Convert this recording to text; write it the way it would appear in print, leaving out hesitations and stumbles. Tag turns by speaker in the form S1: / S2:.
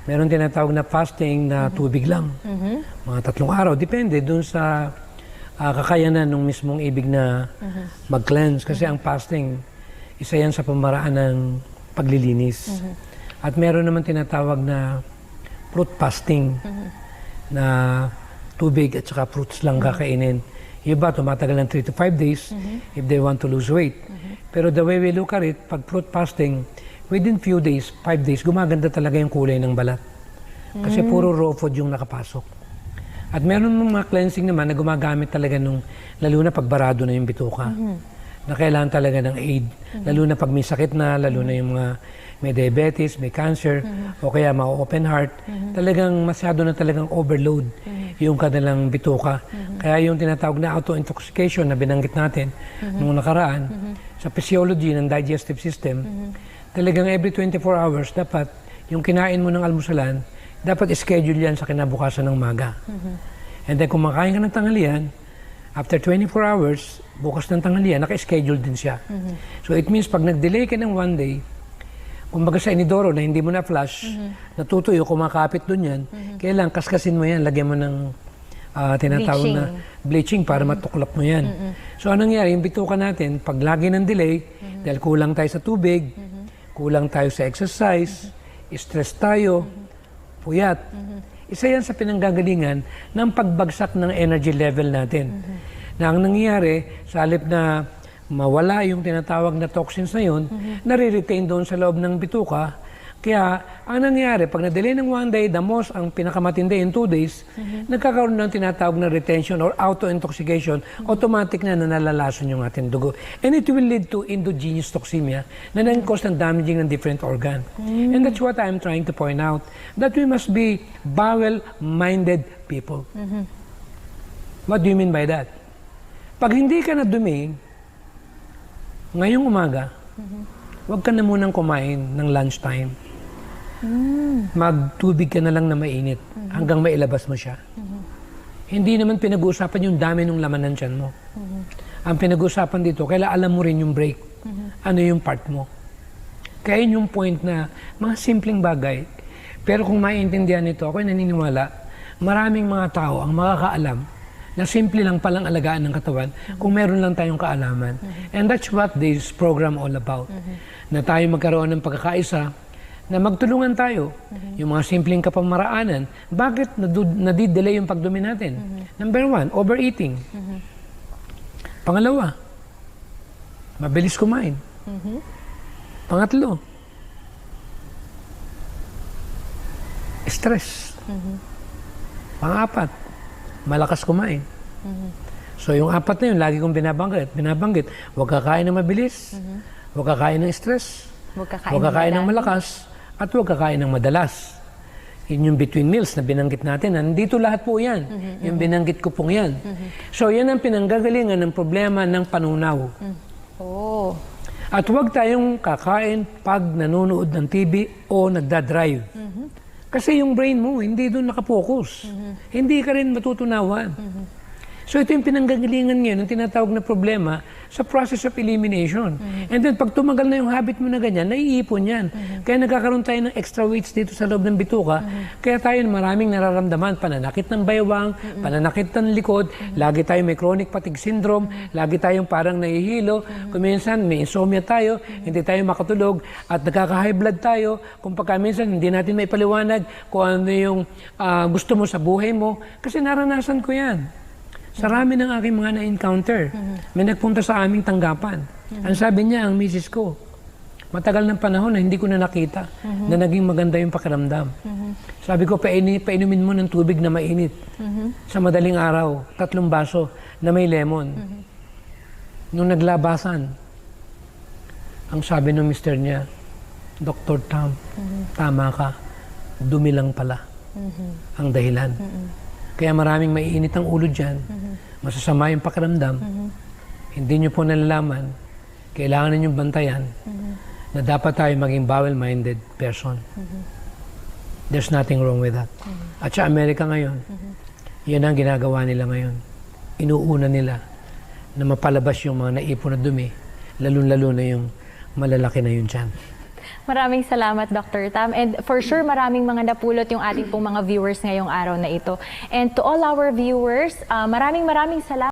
S1: Meron tinatawag na fasting na tubig lang. Mga 3 araw. Depende dun sa kakayanan ng mismong ibig na mag-cleanse. Kasi ang fasting, isa yan sa pamaraan ng paglilinis. At meron naman tinatawag na fruit fasting na tubig at saka fruits lang kakainin. Yung iba, tumatagal ng 3 to 5 days if they want to lose weight. Pero the way we look at it, pag fruit fasting, within few days, 5 days, gumaganda talaga yung kulay ng balat. Kasi puro raw food yung nakapasok. At meron mga cleansing naman na gumagamit talaga nung, lalo na pag barado na yung bituka. Na kailangan talaga ng aid. Lalo na pag may sakit na, lalo na yung mga may diabetes, may cancer, o kaya mga open heart. Talagang masyado na talagang overload yung kanilang bituka. Kaya yung tinatawag na auto-intoxication na binanggit natin nung nakaraan, sa physiology ng digestive system, talagang every 24 hours, dapat yung kinain mo ng almusalan, dapat schedule yan sa kinabukasan ng umaga. And then kung makain ka ng tanghalian, after 24 hours, bukas ng tanghalian, naka-schedule din siya. So it means pag nag-delay ka ng 1 day, kumbaga sa inidoro na hindi mo na-flush, natutuyo, kumakapit dun yan, kailangan kaskasin mo yan, lagyan mo ng tinatawag na bleaching para matuklap mo yan. So anong nangyari, yung bituka natin, pag lagi ng delay, dahil kulang tayo sa tubig, kulang tayo sa exercise, stress tayo, puyat. Isa yan sa pinanggagalingan ng pagbagsak ng energy level natin. Na ang nangyayari, sa halip na mawala yung tinatawag na toxins na yun, nare-retain doon sa loob ng bituka. Kaya, ang nangyayari, pag na-delay ng 1 day, the most, ang pinakamatindi in 2 days, nagkakaroon ng tinatawag na retention or auto-intoxication, automatic na nalalason yung ating dugo. And it will lead to endogenous toxemia na nang-cause ng damaging ng different organ. And that's what I'm trying to point out, that we must be bowel-minded people. What do you mean by that? Pag hindi ka na dumi, ngayong umaga, huwag ka na munang kumain ng lunchtime. Magtubig ka na lang na mainit hanggang mailabas mo siya. Hindi naman pinag-uusapan yung dami ng laman ng tiyan mo. Ang pinag-uusapan dito, kailangan alam mo rin yung break. Ano yung part mo. Kaya yun yung point na mga simpleng bagay. Pero kung maiintindihan nito, ako'y naniniwala, maraming mga tao ang makakaalam na simple lang palang alagaan ng katawan kung meron lang tayong kaalaman. And that's what this program all about. Na tayo magkaroon ng pagkakaisa, na magtulungan tayo. Yung mga simpleng kapamaraanan, bakit nadidelay yung pagdumi natin? Number 1, overeating. Pangalawa, mabilis kumain. Pangatlo, stress. Pang-apat, malakas kumain. So yung 4 na yun, lagi kong binabanggit. Huwag kakain ng mabilis, huwag kakain ng stress, huwag kakain ng malakas, at huwag kakain ng madalas. Yun yung between meals na binanggit natin. Nandito lahat po yan. Yung binanggit ko pong yan. So yan ang pinanggagalingan ng problema ng panunaw. At huwag tayong kakain pag nanonood ng TV o nagdadrive. Kasi yung brain mo, hindi doon nakapokus. Hindi ka rin matutunawan. So ito yung pinanggagalingan ngayon, yung tinatawag na problema sa process of elimination. And then pag tumagal na yung habit mo na ganyan, naiipon yan. Kaya nagkakaroon tayo ng extra weights dito sa loob ng bituka. Kaya tayo maraming nararamdaman, pananakit ng baywang, pananakit ng likod, lagi tayo may chronic fatigue syndrome, lagi tayong parang nahihilo, kung minsan may insomnia tayo, hindi tayo makatulog, at nagkaka-high blood tayo, kung pagka minsan hindi natin may paliwanag kung ano yung gusto mo sa buhay mo, kasi naranasan ko yan. Sa rami ng aking mga na-encounter, may nagpunta sa aming tanggapan. Ang sabi niya, ang misis ko, matagal ng panahon na hindi ko na nakita na naging maganda yung pakiramdam. Sabi ko, painumin mo ng tubig na mainit. Sa madaling araw, 3 baso na may lemon. Nung naglabasan, ang sabi ng mister niya, Dr. Tam, tama ka, dumi lang pala ang dahilan. Kaya maraming maiinit ang ulo dyan, masasama yung pakiramdam, hindi nyo po nalalaman, kailangan ninyong bantayan na dapat tayo maging bowel-minded person. There's nothing wrong with that. At sa Amerika ngayon, yan ang ginagawa nila ngayon. Inuuna nila na mapalabas yung mga naipon na dumi, lalo-lalo na yung malalaki na yun dyan.
S2: Maraming salamat, Dr. Tam. And for sure, maraming mga napulot yung ating pong mga viewers ngayong araw na ito. And to all our viewers, maraming salamat.